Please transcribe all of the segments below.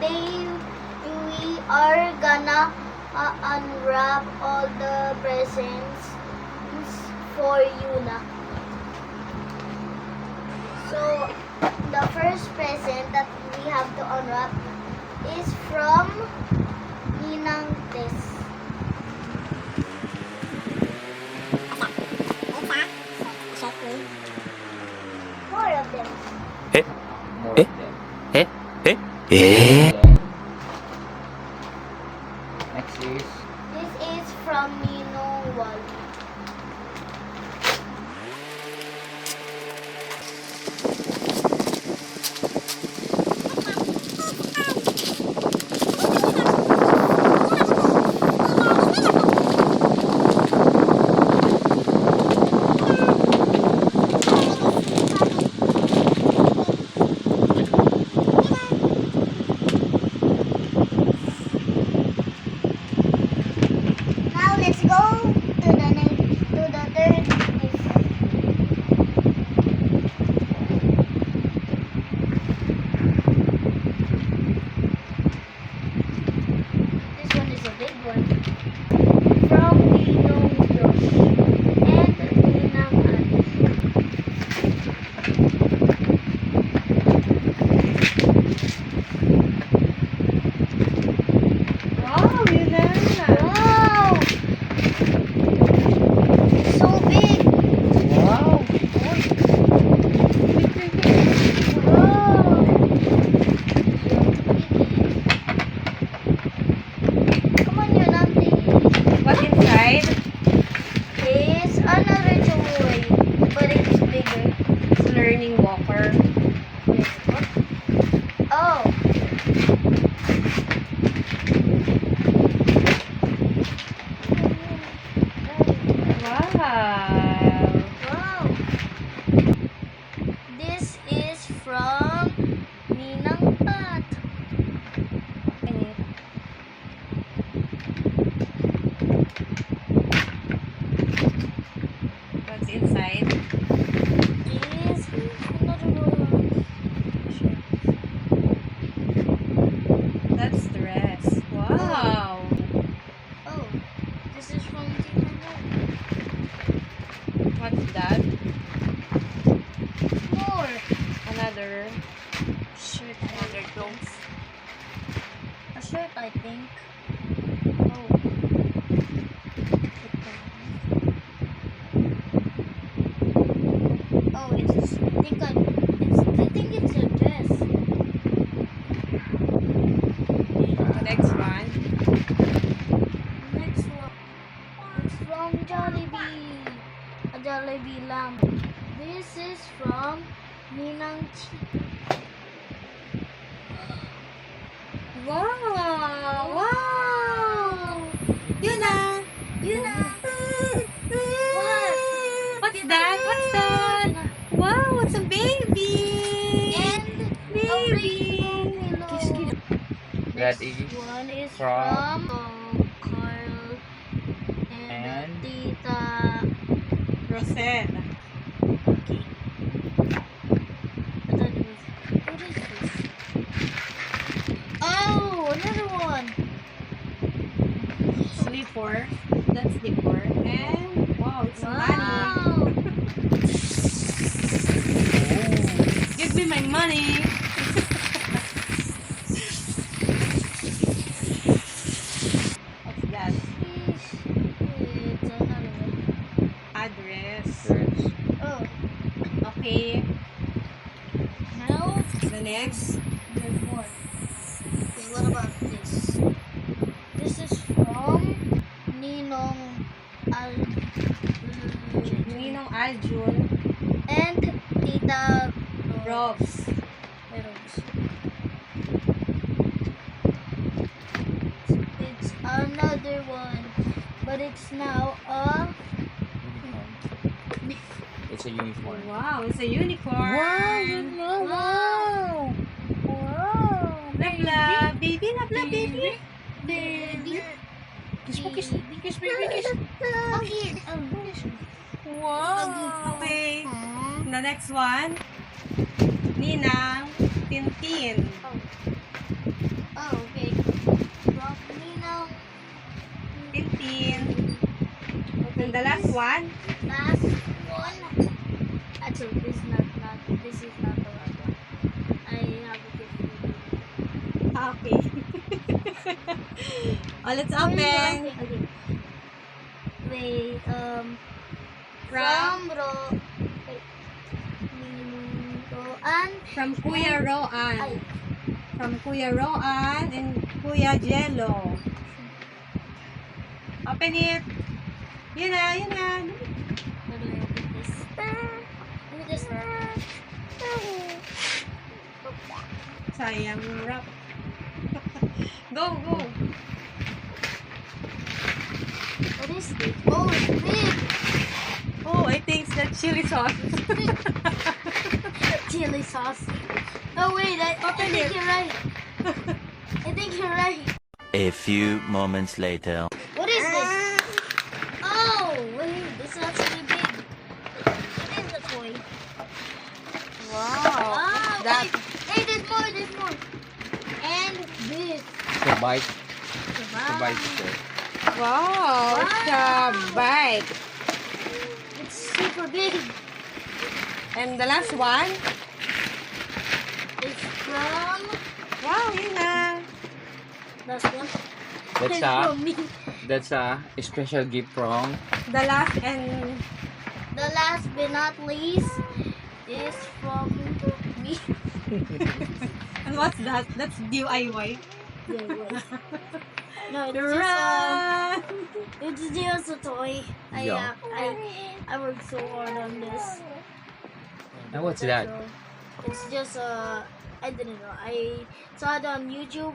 today we are gonna unwrap all the presents for Yuna. So, the first present that we have to unwrap is from Ninang Tess. More of them. More of them. Next is This is from Ninong Wally. Now let's go to the third gift. This one is a big one. From Ninong Josh and Ninang Alice. Wow, Yuna! Wow! So big! wow. Wow! Come on, you nothing. What's inside? It's another toy, but it's bigger. It's learning walker. Oh, Wow! wow! This is from Ninang Pat. What's inside? This is another one. That's the rest. Wow! Oh, this is from Ninang. What's that? More. Another Shirt. another clothes. A shirt, I think. Oh. Oh, it's. I think it's a dress. The next one. Next one. It's from Jollibee. A Jollibee lamp. This is from Ninang Chi. Wow! Wow! Yuna! Yuna! What? What's that? What's that? Wow! It's a baby! And a rainbow pillow. That Next is one is from Carl and and Tita. Rosetta. Okay. I thought it was. What is this? Oh, another one. Slipper. That's slipper. And wow, it's money. Wow. Give me my money. What's that? It's another one. Address. shirts. Oh, Okay. now The next. there's more. Okay, what about this? This is from Ninong Al Ninong Aljun. and Tita Robs. Robs. It's another one, but it's now a It's a uniform. Wow, it's a unicorn. wow, wow, Love, love. Baby, love, love, baby. baby. Kiss mo, kiss. Kiss, baby, kiss. Okay. Wow. Okay. The next one. Ninang Tintin. Oh, okay. From Ninang. 15. Okay. And the last one? Last one. Actually, this is not the right one. I have a different. Okay. Oh, let's open. Okay. Wait, From Roan. From Kuya Roan. Ay, From Kuya Roan and Kuya Jello. Open it. Yun na, yun na. how do I open this? Let me just. Sayang wrap. Go, go. What is this? Oh, it's big. Oh, I think it's the chili sauce. Chili sauce. Oh wait, I think you're right. I think you're right. A few moments later. What is this? Oh wait, this is actually big. It is a toy. Wow. Ah, That, wait. Hey, there's more. And this. The bike. The The bicycle. wow. It's a bike. It's super big. And the last one? It's from Wow, yun na. last one. That's It's a from me. that's a special gift from The last and The last but not least is from me. what's that? That's DIY. Yeah, wait. No, Run! it's just a toy. Yeah. I worked so hard on this. and what's that? So, it's just I didn't know. I saw it on YouTube.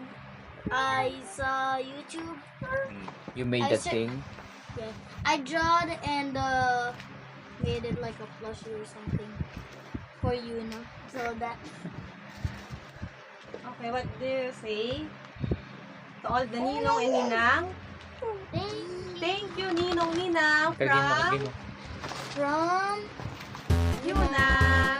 I saw YouTube. You made I that said- thing. Yeah. I drawed and made it like a plushie or something for you, know. So that Okay, what do you say? To all the Ninong and Ninang. Thank you, Ninong Ninang Kagin mo, from kagin mo. from Yuna.